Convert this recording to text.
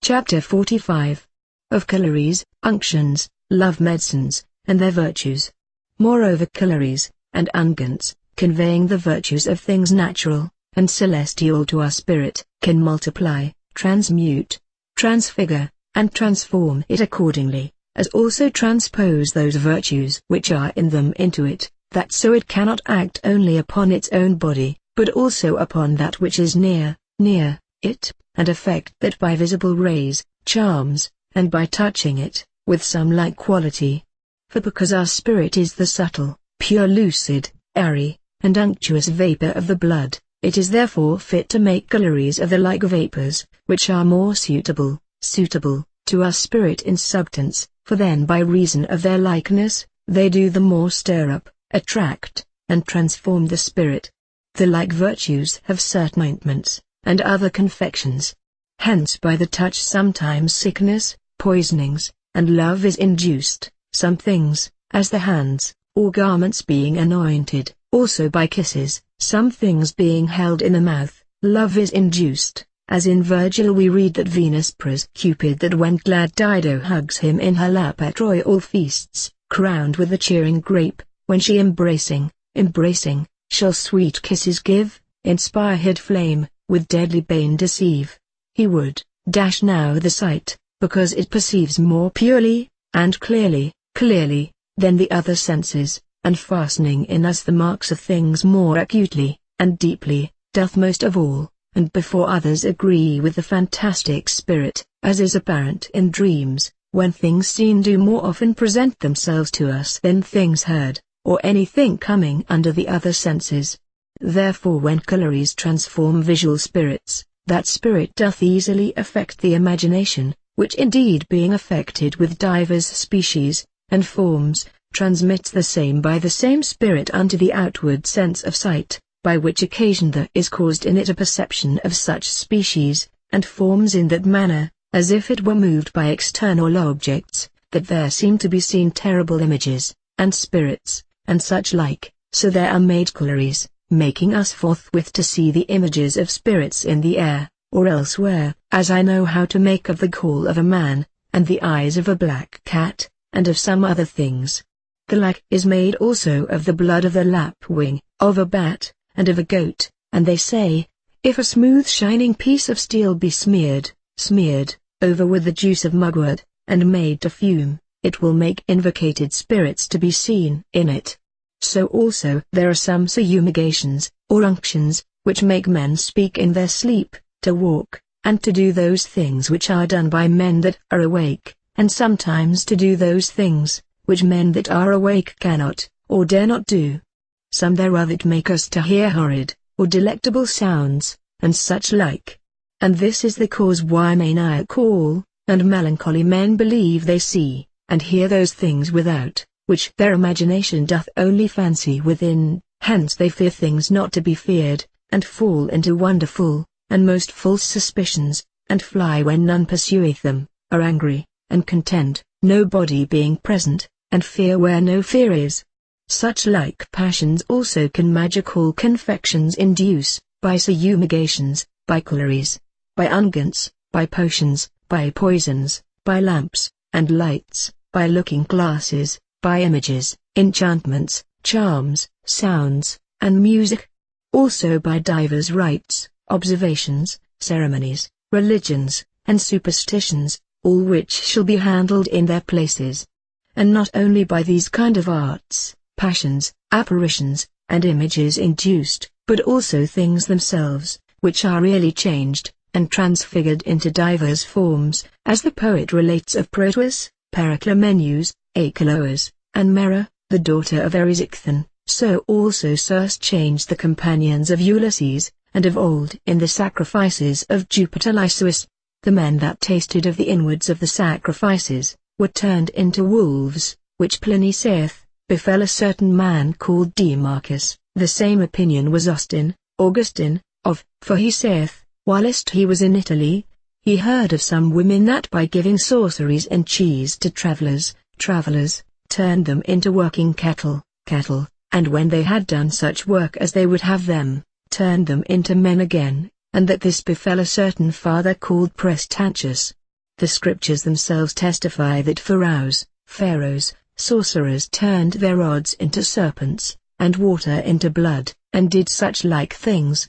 Chapter 45. Of Collyries, Unctions, Love Medicines, and their Virtues. Moreover, Collyries, and Unctions, conveying the virtues of things natural, and celestial to our spirit, can multiply, transmute, transfigure, and transform it accordingly, as also transpose those virtues which are in them into it, that so it cannot act only upon its own body, but also upon that which is near it, and affect that by visible rays, charms, and by touching it, with some like quality. For because our spirit is the subtle, pure lucid, airy, and unctuous vapor of the blood, it is therefore fit to make Collyries of the like vapors, which are more suitable to our spirit in substance, for then by reason of their likeness, they do the more stir up, attract, and transform the spirit. The like virtues have certain ointments, and other confections. Hence by the touch sometimes sickness, poisonings, and love is induced, some things, as the hands, or garments being anointed, also by kisses, some things being held in the mouth, love is induced, as in Virgil we read that Venus prays Cupid that when glad Dido hugs him in her lap at royal feasts, crowned with the cheering grape, when she embracing, shall sweet kisses give, inspired flame, with deadly bane deceive. He would dash now the sight, because it perceives more purely, and clearly, than the other senses, and fastening in us the marks of things more acutely, and deeply, doth most of all, and before others agree with the fantastic spirit, as is apparent in dreams, when things seen do more often present themselves to us than things heard, or anything coming under the other senses. Therefore when Collyries transform visual spirits, that spirit doth easily affect the imagination, which indeed being affected with divers species, and forms, transmits the same by the same spirit unto the outward sense of sight, by which occasion there is caused in it a perception of such species, and forms in that manner, as if it were moved by external objects, that there seem to be seen terrible images, and spirits, and such like, so there are made Collyries, making us forthwith to see the images of spirits in the air, or elsewhere, as I know how to make of the call of a man, and the eyes of a black cat, and of some other things. The like is made also of the blood of the lapwing, of a bat, and of a goat, and they say, if a smooth shining piece of steel be smeared over with the juice of mugwort, and made to fume, it will make invocated spirits to be seen in it. So also there are some fumigations, or unctions, which make men speak in their sleep, to walk, and to do those things which are done by men that are awake, and sometimes to do those things, which men that are awake cannot, or dare not do. Some there are that make us to hear horrid, or delectable sounds, and such like. And this is the cause why maniacal, and melancholy men believe they see, and hear those things without, which their imagination doth only fancy within, hence they fear things not to be feared, and fall into wonderful, and most false suspicions, and fly when none pursueth them, are angry, and content, no body being present, and fear where no fear is. Such like passions also can magical confections induce, by fumigations, by Collyries, by unguents, by potions, by poisons, by lamps, and lights, by looking glasses, by images, enchantments, charms, sounds, and music. Also by divers rites, observations, ceremonies, religions, and superstitions, all which shall be handled in their places. And not only by these kind of arts, passions, apparitions, and images induced, but also things themselves, which are really changed, and transfigured into divers forms, as the poet relates of Proteus, Periclamenus, Achelous, and Mera, the daughter of Erysichthon, so also Circe changed the companions of Ulysses, and of old in the sacrifices of Jupiter Lycaeus, the men that tasted of the inwards of the sacrifices, were turned into wolves, which Pliny saith, befell a certain man called Demarchus. The same opinion was Augustine, of, for he saith, whilst he was in Italy, he heard of some women that by giving sorceries and cheese to travellers, turned them into working cattle, and when they had done such work as they would have them, turned them into men again, and that this befell a certain father called Prestatius. The scriptures themselves testify that pharaohs, sorcerers turned their rods into serpents, and water into blood, and did such like things,